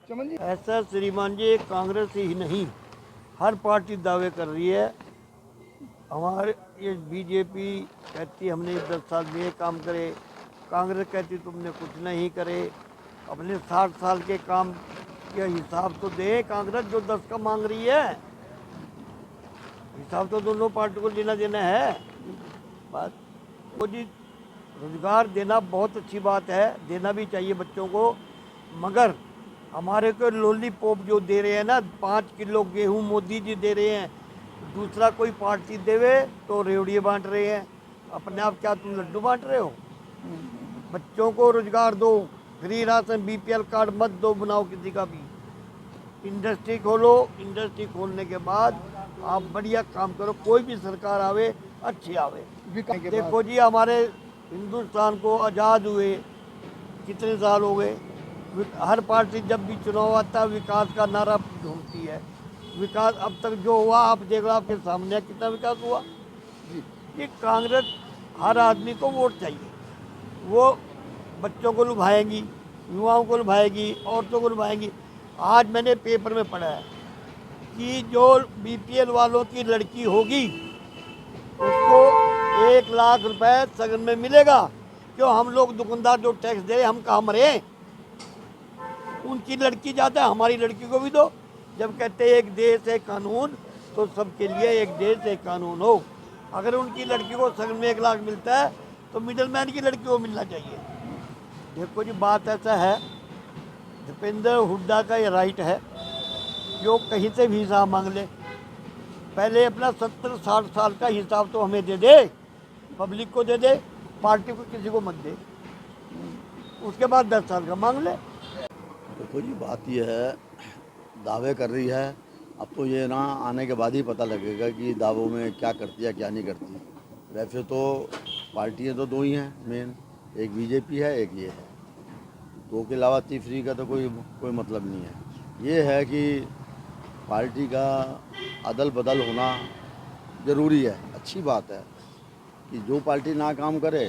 चमन जी, ऐसा श्रीमान जी कांग्रेस ही नहीं, हर पार्टी दावे कर रही है। हमारे ये बीजेपी कहती हमने 10 साल में ये काम करे, कांग्रेस कहती तुमने कुछ नहीं करे। अपने 60 साल के काम के हिसाब तो दे कांग्रेस, जो 10 का मांग रही है। हिसाब तो दोनों पार्टी को लेना देना है। बात वो जी, रोजगार देना बहुत अच्छी बात है, देना भी चाहिए बच्चों को, मगर हमारे को लॉलीपॉप जो दे रहे हैं ना, 5 किलो गेहूं मोदी जी दे रहे हैं, दूसरा कोई पार्टी देवे तो रेवड़िए बांट रहे हैं। अपने आप क्या तुम लड्डू बांट रहे हो? बच्चों को रोजगार दो, फ्री राशन, बीपीएल कार्ड मत दो बनाओ किसी का भी। इंडस्ट्री खोलो, इंडस्ट्री खोलने के बाद आप बढ़िया काम करो, कोई भी सरकार आवे अच्छी आवे। विकास के देखो जी, हमारे हिंदुस्तान को आज़ाद हुए कितने साल हो गए, हर पार्टी जब भी चुनाव आता है विकास का नारा ढूंढती है। विकास अब तक जो हुआ आप देख लो, आपके सामने कितना विकास हुआ। ये कांग्रेस हर आदमी को वोट चाहिए, वो बच्चों को लुभाएगी, युवाओं को लुभाएगी, औरतों को लुभाएगी। आज मैंने पेपर में पढ़ा है कि जो बीपीएल वालों की लड़की होगी उसको 1 लाख रुपए सगन में मिलेगा। क्यों? हम लोग दुकानदार जो टैक्स दे रहे हम कहाँ मरे? उनकी लड़की जाता है, हमारी लड़की को भी दो। जब कहते हैं एक देश एक कानून, तो सबके लिए एक देश एक कानून हो। अगर उनकी लड़की को सगन में 1 लाख मिलता है तो मिडिल मैन की लड़की को मिलना चाहिए। देखो जी, बात ऐसा है, दीपेंद्र हुड्डा का ये राइट है जो कहीं से भी हिसाब मांग ले। पहले अपना 70-60 साल का हिसाब तो हमें दे दे, पब्लिक को दे दे, पार्टी को किसी को मत दे। उसके बाद 10 साल का मांग ले। देखो जी, बात यह है, दावे कर रही है। अब तो ये ना आने के बाद ही पता लगेगा कि दावों में क्या करती है क्या नहीं करती। वैसे तो पार्टियां तो दो ही हैं मेन, एक बीजेपी है एक ये है, दो के अलावा तीसरी का तो कोई मतलब नहीं है। ये है कि पार्टी का अदल बदल होना ज़रूरी है, अच्छी बात है कि जो पार्टी ना काम करे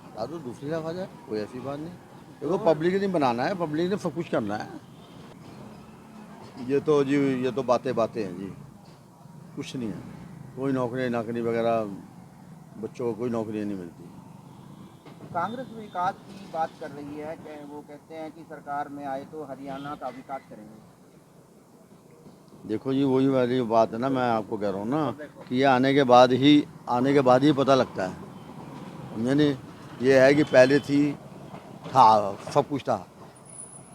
हटा दो, दूसरी रखा जाए, कोई ऐसी बात नहीं। देखो, पब्लिक ने बनाना है, पब्लिक ने सब कुछ करना है। ये तो जी, ये तो बातें हैं जी, कुछ नहीं है। कोई नौकरी वगैरह बच्चों को कोई नौकरी नहीं मिलती। कांग्रेस विकास की बात कर रही है कि वो कहते हैं कि सरकार में आए तो हरियाणा का विकास करेंगे। देखो जी, वही वाली बात है ना, मैं आपको कह रहा हूँ ना कि ये आने के बाद ही पता लगता है, समझे नहीं? ये है कि पहले था, सब कुछ था,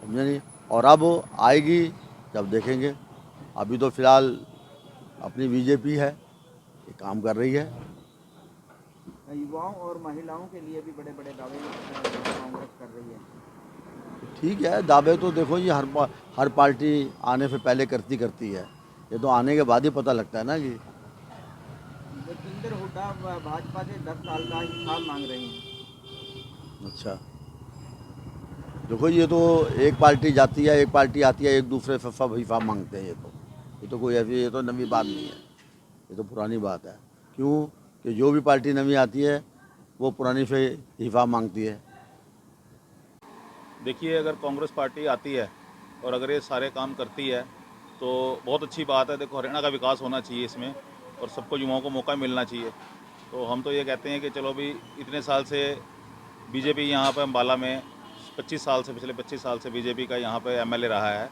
समझे नहीं? और अब आएगी जब देखेंगे। अभी तो फिलहाल अपनी बीजेपी है, ये काम कर रही है। युवाओं और महिलाओं के लिए भी बड़े बड़े दावे कांग्रेस कर रही है। ठीक है, दावे तो देखो जी, हर पार्टी आने से पहले करती है। ये तो आने के बाद ही पता लगता है ना कि दीपेंद्र हुड्डा भाजपा से 10 साल का हिसाब मांग रहे हैं। अच्छा, देखो ये तो एक पार्टी जाती है एक पार्टी आती है, एक दूसरे से सब हिसाब मांगते हैं। ये तो कोई ऐसी, ये तो नई बात नहीं है, ये तो पुरानी बात है। क्यों कि जो भी पार्टी नई आती है वो पुरानी से हिसाब मांगती है। देखिए, अगर कांग्रेस पार्टी आती है और अगर ये सारे काम करती है तो बहुत अच्छी बात है। देखो, हरियाणा का विकास होना चाहिए इसमें, और सबको युवाओं को मौका मिलना चाहिए। तो हम तो ये कहते हैं कि चलो भी, इतने साल से बीजेपी यहाँ पर अम्बाला में 25 साल से, पिछले 25 साल से बीजेपी का यहाँ पे एमएलए रहा है।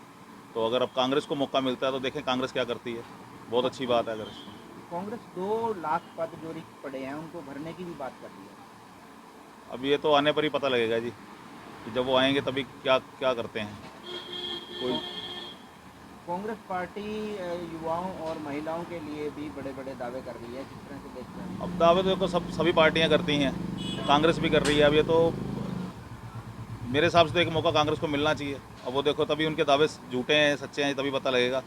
तो अगर अब कांग्रेस को मौका मिलता है तो देखें कांग्रेस क्या करती है। बहुत अच्छी बात है। अगर कांग्रेस 2 लाख पद जो रिक्त पड़े हैं उनको भरने की भी बात कर रही है। अब ये तो आने पर ही पता लगेगा जी, कि जब वो आएंगे तभी क्या क्या करते हैं। कोई कांग्रेस पार्टी युवाओं और महिलाओं के लिए भी बड़े बड़े दावे कर रही है, किस तरह से देखते हैं? अब दावे तो देखो सभी पार्टियां करती हैं, कांग्रेस भी कर रही है। अब ये तो मेरे हिसाब से तो एक मौका कांग्रेस को मिलना चाहिए। अब वो देखो, तभी उनके दावे झूठे हैं सच्चे हैं तभी पता लगेगा,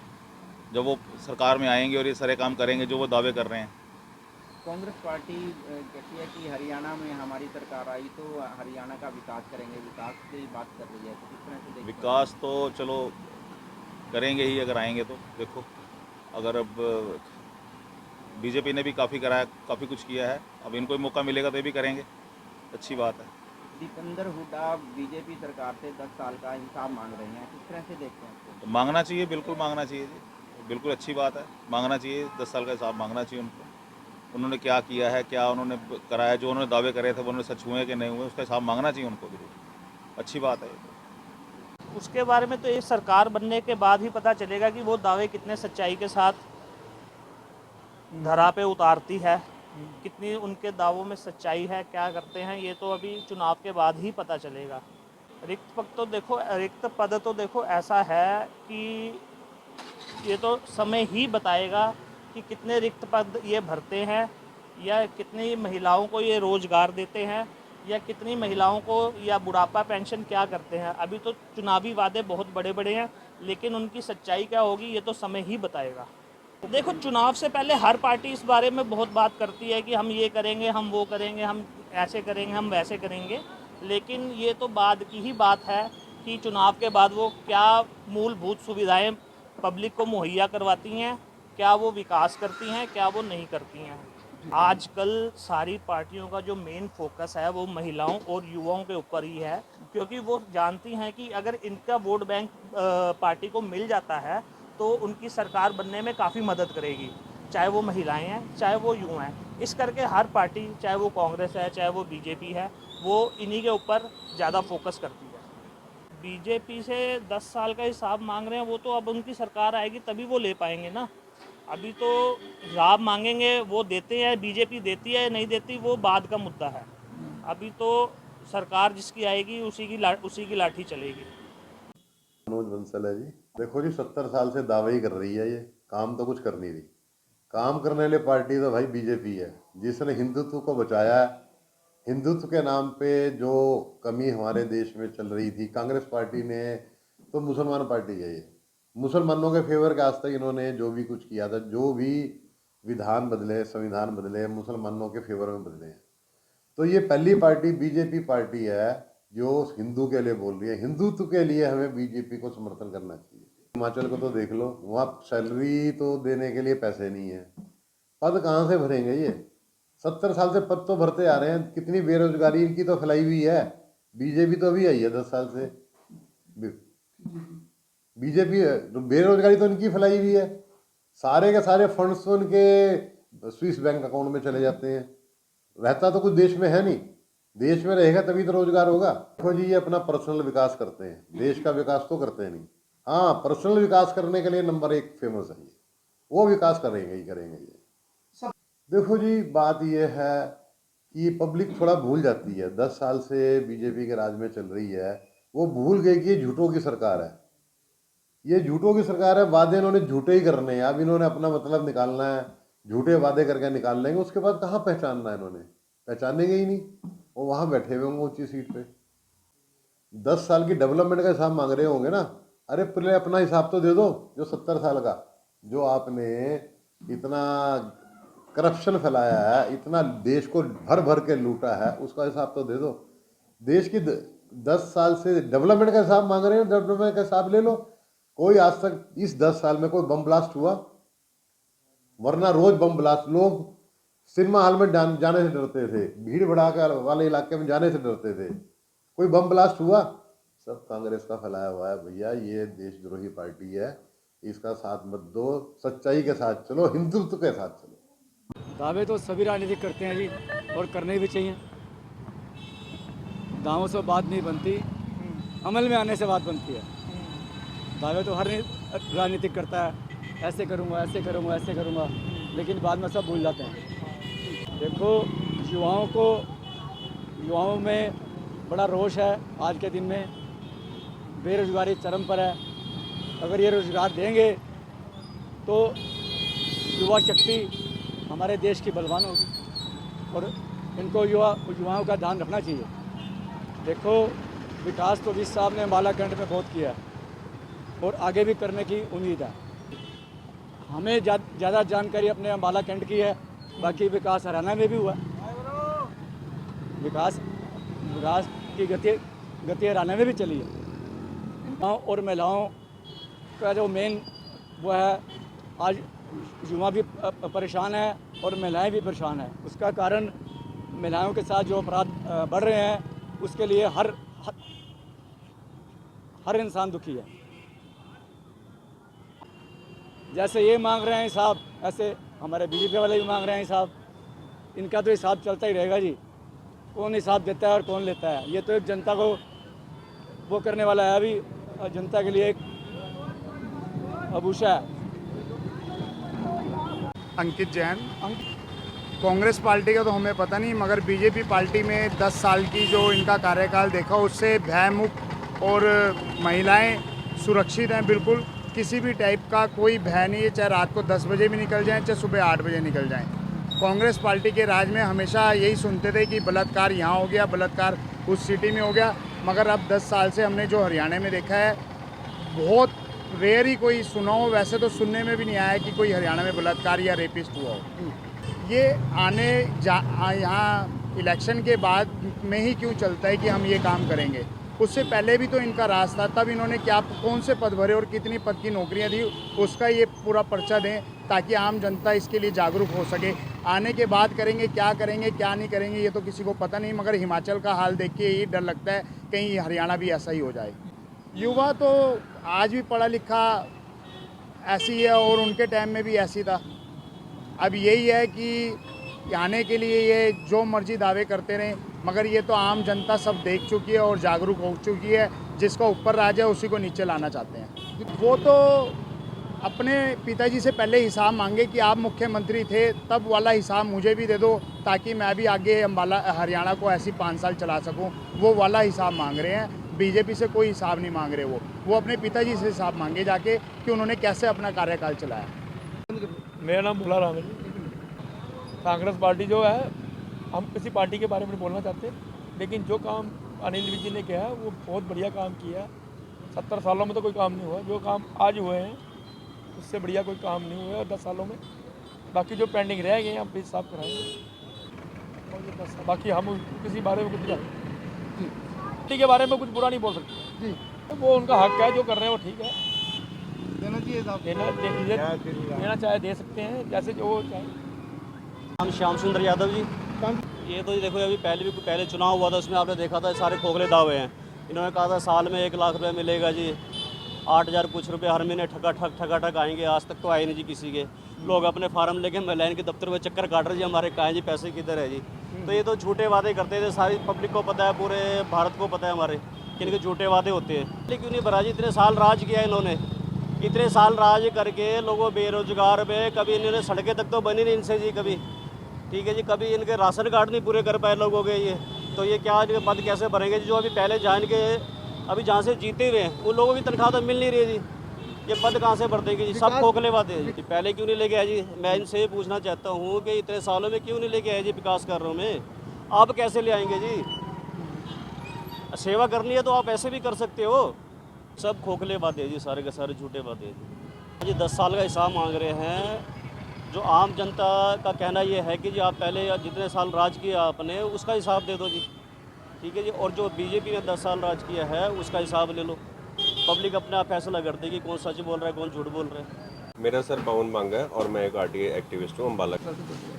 जब वो सरकार में आएंगे और ये सारे काम करेंगे जो वो दावे कर रहे हैं। कांग्रेस पार्टी कहती है कि हरियाणा में हमारी सरकार आई तो हरियाणा का विकास करेंगे, विकास की बात कर रही है, तो किस तरह से देखते हैं? विकास तो चलो करेंगे ही अगर आएंगे तो। देखो, अगर अब बीजेपी ने भी काफ़ी कराया, काफ़ी कुछ किया है, अब इनको भी मौका मिलेगा तो ये भी करेंगे, अच्छी बात है। दीपेंद्र हुड्डा बीजेपी सरकार से 10 साल का हिसाब मांग रहे हैं, किस तरह से देखते हैं इसको? तो मांगना चाहिए, बिल्कुल मांगना चाहिए जी, बिल्कुल अच्छी बात है, मांगना चाहिए, 10 साल का हिसाब मांगना चाहिए उनको। उन्होंने क्या किया है, क्या उन्होंने कराया, जो उन्होंने दावे करे थे वो उन्होंने सच हुए कि नहीं हुए, उसका हिसाब मांगना चाहिए उनको, बिल्कुल अच्छी बात है ये तो। उसके बारे में तो ये सरकार बनने के बाद ही पता चलेगा कि वो दावे कितने सच्चाई के साथ धरा पे उतारती है, कितनी उनके दावों में सच्चाई है, क्या करते हैं, ये तो अभी चुनाव के बाद ही पता चलेगा। रिक्त पद तो देखो ऐसा है कि ये तो समय ही बताएगा कि कितने रिक्त पद ये भरते हैं, या कितनी महिलाओं को ये रोज़गार देते हैं, या कितनी महिलाओं को या बुढ़ापा पेंशन क्या करते हैं। अभी तो चुनावी वादे बहुत बड़े बड़े हैं, लेकिन उनकी सच्चाई क्या होगी ये तो समय ही बताएगा। देखो, चुनाव से पहले हर पार्टी इस बारे में बहुत बात करती है कि हम ये करेंगे, हम वो करेंगे, हम ऐसे करेंगे, हम वैसे करेंगे, लेकिन ये तो बाद की ही बात है कि चुनाव के बाद वो क्या मूलभूत सुविधाएं पब्लिक को मुहैया करवाती हैं, क्या वो विकास करती हैं, क्या वो नहीं करती हैं। आजकल सारी पार्टियों का जो मेन फोकस है वो महिलाओं और युवाओं के ऊपर ही है, क्योंकि वो जानती हैं कि अगर इनका वोट बैंक पार्टी को मिल जाता है तो उनकी सरकार बनने में काफ़ी मदद करेगी, चाहे वो महिलाएं हैं, चाहे वो युवा हैं। इस करके हर पार्टी, चाहे वो कांग्रेस है, चाहे वो बीजेपी है, वो इन्हीं के ऊपर ज़्यादा फोकस करती है। बीजेपी से 10 साल का हिसाब मांग रहे हैं, वो तो अब उनकी सरकार आएगी तभी वो ले पाएंगे ना। अभी तो हिसाब मांगेंगे, वो देते हैं, बीजेपी देती है नहीं देती वो बाद का मुद्दा है। अभी तो सरकार जिसकी आएगी उसी की लाठी चलेगी। मनोज बंसल है जी। देखो जी, 70 साल से दावे ही कर रही है, ये काम तो कुछ कर नहीं रही। काम करने वाली पार्टी तो भाई बीजेपी है, जिसने हिंदुत्व को बचाया है। हिंदुत्व के नाम पे जो कमी हमारे देश में चल रही थी, कांग्रेस पार्टी ने तो मुसलमान पार्टी है ये, मुसलमानों के फेवर के आज तक इन्होंने जो भी कुछ किया था, जो भी विधान बदले, संविधान बदले, मुसलमानों के फेवर में बदले हैं। तो ये पहली पार्टी बीजेपी पार्टी है जो हिंदू के लिए बोल रही है। हिंदुत्व के लिए हमें बीजेपी को समर्थन करना चाहिए। हिमाचल को तो देख लो, वहाँ सैलरी तो देने के लिए पैसे नहीं है, पद कहाँ से भरेंगे ये? 70 साल से पद तो भरते आ रहे हैं। कितनी बेरोजगारी इनकी तो फैलाई हुई है। बीजेपी तो अभी आई है 10 साल से, बीजेपी बेरोजगारी तो इनकी फैलाई हुई है। सारे के सारे फंड्स तो इनके स्विस बैंक अकाउंट में चले जाते हैं। रहता तो कुछ देश में है नहीं, देश में रहेगा तभी तो रोजगार होगा। देखो जी, ये अपना पर्सनल विकास करते हैं, देश का विकास तो करते नहीं। हाँ, पर्सनल विकास करने के लिए नंबर 1 फेमस है ये, वो विकास करेंगे ही करेंगे ये। देखो जी, बात ये है कि पब्लिक थोड़ा भूल जाती है। 10 साल से बीजेपी के राज में चल रही है, वो भूल गई कि ये झूठों की सरकार है। ये झूठों की सरकार है, वादे इन्होंने झूठे ही करने हैं। अब इन्होंने अपना मतलब निकालना है, झूठे वादे करके निकाल लेंगे, उसके बाद कहाँ पहचानना है? इन्होंने पहचानेंगे ही नहीं, वो वहाँ बैठे हुए होंगे ऊंची सीट पे। 10 साल की डेवलपमेंट का हिसाब मांग रहे होंगे ना। अरे पहले अपना हिसाब तो दे दो, जो 70 साल का, जो आपने इतना करप्शन फैलाया है, इतना देश को भर भर के लूटा है, उसका हिसाब तो दे दो। देश की 10 साल से डेवलपमेंट का हिसाब मांग रहे हैं, डेवलपमेंट का हिसाब ले लो। कोई आज तक इस 10 साल में कोई बम ब्लास्ट हुआ? वरना रोज बम ब्लास्ट, लोग सिनेमा हॉल में जाने से डरते थे, भीड़ भड़ाका वाले इलाके में जाने से डरते थे। कोई बम ब्लास्ट हुआ? सब कांग्रेस का फैलाया हुआ है भैया। ये देशद्रोही पार्टी है, इसका साथ मत दो, सच्चाई के साथ चलो, हिंदुत्व के साथ चलो। दावे तो सभी राजनीतिक करते हैं जी, और करने भी चाहिए। दावों से बात नहीं बनती, अमल में आने से बात बनती है। दावे तो हर राजनीतिक करता है, ऐसे करूँगा, ऐसे करूँगा, ऐसे करूँगा, लेकिन बाद में सब भूल जाते हैं। देखो, युवाओं में बड़ा रोष है आज के दिन में। बेरोजगारी चरम पर है। अगर ये रोजगार देंगे तो युवा शक्ति हमारे देश की बलवान होगी, और इनको युवाओं का ध्यान रखना चाहिए। देखो, विकास तो विस साहब ने अम्बाला कैंट में बहुत किया है, और आगे भी करने की उम्मीद है। हमें ज़्यादा जानकारी अपने अम्बाला कैंट की है, बाकी विकास हरियाणा में भी हुआ। विकास की गति हरियाणा में भी चली है। और महिलाओं का जो मेन वो है, आज युवा भी परेशान है और महिलाएं भी परेशान हैं। उसका कारण महिलाओं के साथ जो अपराध बढ़ रहे हैं, उसके लिए हर इंसान दुखी है। जैसे ये मांग रहे हैं हिसाब, ऐसे हमारे बीजेपी वाले भी मांग रहे हैं हिसाब। इनका तो हिसाब चलता ही रहेगा जी, कौन हिसाब देता है और कौन लेता है। ये तो एक जनता को वो करने वाला है, अभी जनता के लिए एक अभूषा है। अंकित जैन। कांग्रेस पार्टी का तो हमें पता नहीं, मगर बीजेपी पार्टी में 10 साल की जो इनका कार्यकाल देखा, उससे भयमुक्त और महिलाएं सुरक्षित हैं। बिल्कुल किसी भी टाइप का कोई भय नहीं है, चाहे रात को 10 बजे भी निकल जाएं, चाहे सुबह 8 बजे निकल जाएं। कांग्रेस पार्टी के राज में हमेशा यही सुनते थे कि बलात्कार यहाँ हो गया, बलात्कार उस सिटी में हो गया, मगर अब 10 साल से हमने जो हरियाणा में देखा है, बहुत रेयर ही कोई सुना हो। वैसे तो सुनने में भी नहीं आया कि कोई हरियाणा में बलात्कार या रेपिस्ट हुआ हो। ये यहाँ इलेक्शन के बाद में ही क्यों चलता है कि हम ये काम करेंगे? उससे पहले भी तो इनका राज था, तब इन्होंने क्या कौन से पद भरे और कितनी पद की नौकरियां दी, उसका ये पूरा पर्चा दें ताकि आम जनता इसके लिए जागरूक हो सके। आने के बाद करेंगे क्या नहीं करेंगे ये तो किसी को पता नहीं, मगर हिमाचल का हाल देख के ये डर लगता है कहीं हरियाणा भी ऐसा ही हो जाए। युवा तो आज भी पढ़ा लिखा ऐसी है और उनके टाइम में भी ऐसी था। अब यही है कि आने के लिए ये जो मर्जी दावे करते रहें, मगर ये तो आम जनता सब देख चुकी है और जागरूक हो चुकी है। जिसका ऊपर राज है उसी को नीचे लाना चाहते हैं। वो तो अपने पिताजी से पहले हिसाब मांगे कि आप मुख्यमंत्री थे तब वाला हिसाब मुझे भी दे दो, ताकि मैं भी आगे अम्बाला हरियाणा को ऐसी 5 साल चला सकूं। वो वाला हिसाब मांग रहे हैं। बीजेपी से कोई हिसाब नहीं मांग रहे। वो अपने पिताजी से हिसाब मांगे जाके कि उन्होंने कैसे अपना कार्यकाल चलाया। मेरा नाम भोला राम है जी। कांग्रेस पार्टी जो है, हम किसी पार्टी के बारे में नहीं बोलना चाहते, लेकिन जो काम अनिल विज जी ने किया है वो बहुत बढ़िया काम किया है। 70 सालों में तो कोई काम नहीं हुआ, जो काम आज हुए हैं उससे बढ़िया कोई काम नहीं हुआ 10 सालों में। बाकी जो पेंडिंग रह गए हैं हम प्लीज साफ कराएंगे। और ये 10 बाकी हम किसी बारे में कुछ पार्टी के बारे में कुछ बुरा नहीं बोल सकते जी। तो वो उनका हक है, जो कर रहे हैं वो ठीक है। देना चाहे दे सकते हैं, जैसे जो चाहे। हम श्याम सुंदर यादव जी। ये तो देखो अभी पहले चुनाव हुआ था, उसमें आपने देखा था सारे खोखले दावे हैं। इन्होंने कहा था साल में 1 लाख रुपए मिलेगा जी, 8,000 कुछ रुपए हर महीने ठका आएंगे। आज तक तो आए नहीं जी किसी के। लोग अपने फार्म लेके महिलाएं के दफ्तर में चक्कर काट रहे जी, हमारे कहाँ जी पैसे किधर है जी। तो ये तो झूठे वादे करते थे, सारी पब्लिक को पता है, पूरे भारत को पता है हमारे कि इनके झूठे वादे होते हैं। लेकिन क्यों नहीं भरा जी? इतने साल राज किया इन्होंने, इतने साल राज करके लोगों बेरोजगार में कभी इन्होंने सड़कें तक तो बनी नहीं इनसे जी कभी। ठीक है जी, कभी इनके राशन कार्ड नहीं पूरे कर पाए लोगों के। ये तो ये क्या इनके पद कैसे भरेंगे जी? जो अभी पहले जान के अभी जहाँ से जीते हुए हैं उन लोगों की तनख्वाह तो मिल नहीं रही है जी। ये पद कहाँ से भर देंगे जी? सब खोखले वादे हैं जी। पहले क्यों नहीं लेके आए जी? मैं इनसे ये पूछना चाहता हूँ कि इतने सालों में क्यों नहीं लेके आए जी विकास कार्यों में? आप कैसे ले आएंगे जी? सेवा करनी है तो आप ऐसे भी कर सकते हो। सब खोखले वादे हैं जी, सारे के सारे झूठे वादे हैं जी। 10 साल का हिसाब मांग रहे हैं। जो आम जनता का कहना ये है कि जी आप पहले जितने साल राज किया आपने उसका हिसाब दे दो जी। ठीक है जी। और जो बीजेपी ने 10 साल राज किया है उसका हिसाब ले लो। पब्लिक अपने आप फैसला कर देगी कौन सच बोल रहा है कौन झूठ बोल रहा है। मेरा सर पवन बांगा है और मैं एक आरटीआई एक्टिविस्ट हूँ अम्बाला।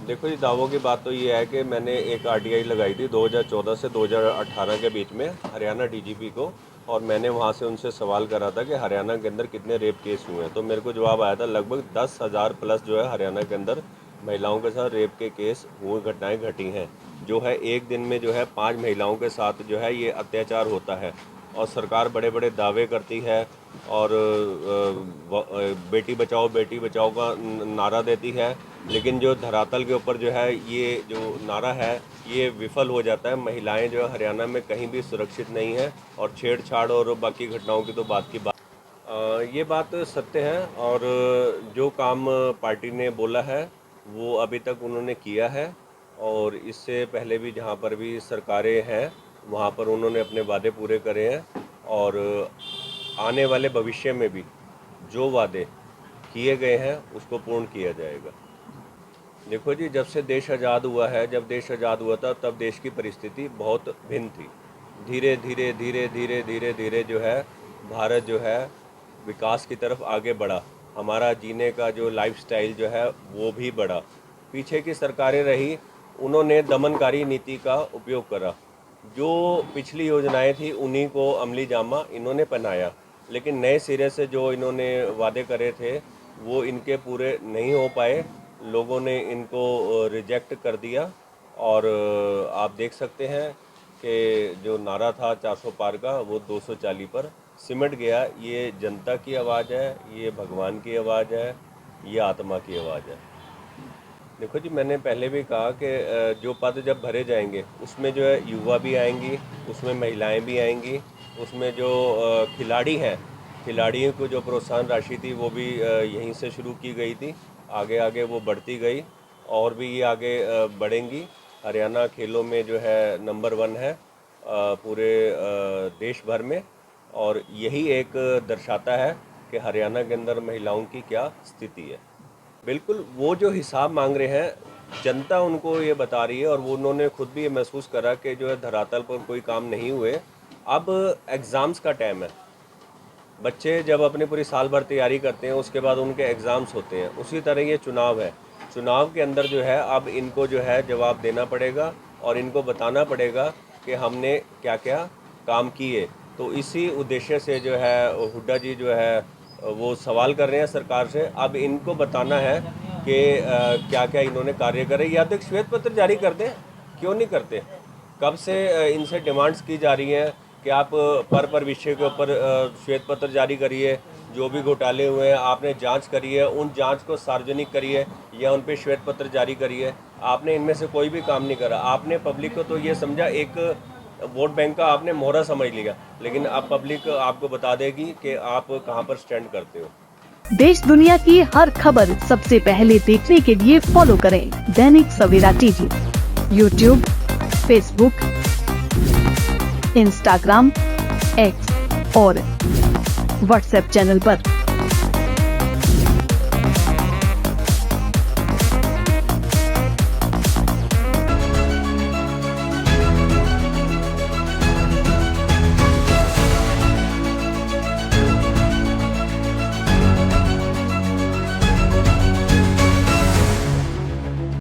देखो जी, दावों की बात तो ये है कि मैंने एक आरटीआई लगाई थी 2014 से 2018 के बीच में हरियाणा डीजीपी को, और मैंने वहाँ से उनसे सवाल करा था कि हरियाणा के अंदर कितने रेप केस हुए हैं। तो मेरे को जवाब आया था लगभग 10,000 प्लस जो है हरियाणा के अंदर महिलाओं के साथ रेप के केस हुए, घटनाएँ घटी हैं। जो है एक दिन में जो है 5 महिलाओं के साथ जो है ये अत्याचार होता है। और सरकार बड़े बड़े दावे करती है और बेटी बचाओ का नारा देती है, लेकिन जो धरातल के ऊपर जो है ये जो नारा है ये विफल हो जाता है। महिलाएं जो है हरियाणा में कहीं भी सुरक्षित नहीं है, और छेड़छाड़ और बाकी घटनाओं की तो बात की बात। ये बात सत्य है, और जो काम पार्टी ने बोला है वो अभी तक उन्होंने किया है, और इससे पहले भी जहाँ पर भी सरकारें हैं वहाँ पर उन्होंने अपने वादे पूरे करे हैं, और आने वाले भविष्य में भी जो वादे किए गए हैं उसको पूर्ण किया जाएगा। देखो जी, जब से देश आज़ाद हुआ है, जब देश आज़ाद हुआ था तब देश की परिस्थिति बहुत भिन्न थी। धीरे धीरे जो है भारत जो है विकास की तरफ आगे बढ़ा। हमारा जीने का जो लाइफस्टाइल जो है वो भी बढ़ा। पीछे की सरकारें रही, उन्होंने दमनकारी नीति का उपयोग करा। जो पिछली योजनाएं थी उन्हीं को अमली जामा इन्होंने पहनाया, लेकिन नए सिरे से जो इन्होंने वादे करे थे वो इनके पूरे नहीं हो पाए। लोगों ने इनको रिजेक्ट कर दिया और आप देख सकते हैं कि जो नारा था 400 पार का वो 240 पर सिमट गया। ये जनता की आवाज़ है, ये भगवान की आवाज़ है, ये आत्मा की आवाज़ है। देखो जी, मैंने पहले भी कहा कि जो पद जब भरे जाएंगे उसमें जो है युवा भी आएंगी, उसमें महिलाएं भी आएंगी, उसमें जो खिलाड़ी हैं, खिलाड़ियों को जो प्रोत्साहन राशि थी वो भी यहीं से शुरू की गई थी। आगे आगे वो बढ़ती गई और भी ये आगे बढ़ेंगी। हरियाणा खेलों में जो है नंबर 1 है पूरे देश भर में, और यही एक दर्शाता है कि हरियाणा के अंदर महिलाओं की क्या स्थिति है। बिल्कुल वो जो हिसाब मांग रहे हैं, जनता उनको ये बता रही है और वो उन्होंने खुद भी ये महसूस करा कि जो है धरातल पर कोई काम नहीं हुए। अब एग्ज़ाम्स का टाइम है, बच्चे जब अपनी पूरी साल भर तैयारी करते हैं उसके बाद उनके एग्ज़ाम्स होते हैं, उसी तरह ये चुनाव है। चुनाव के अंदर जो है अब इनको जो है जवाब देना पड़ेगा और इनको बताना पड़ेगा कि हमने क्या क्या काम किए। तो इसी उद्देश्य से जो है हुड्डा जी जो है वो सवाल कर रहे हैं सरकार से। अब इनको बताना है कि क्या क्या इन्होंने कार्य करे, या तो एक श्वेत पत्र जारी कर दें, क्यों नहीं करते। कब से इनसे डिमांड्स की जा रही हैं कि आप पर विषय के ऊपर श्वेत पत्र जारी करिए, जो भी घोटाले हुए हैं आपने जांच करिए, उन जांच को सार्वजनिक करिए या उन पे श्वेत पत्र जारी करिए। आपने इनमें से कोई भी काम नहीं करा। आपने पब्लिक को तो ये समझा एक वोट बैंक का आपने मोहरा समझ लिया, लेकिन अब पब्लिक आपको बता देगी कि आप कहां पर स्टैंड करते हो। देश दुनिया की हर खबर सबसे पहले देखने के लिए फॉलो करें Dainik Savera TV, YouTube, Facebook, Instagram, X और व्हाट्सएप चैनल पर।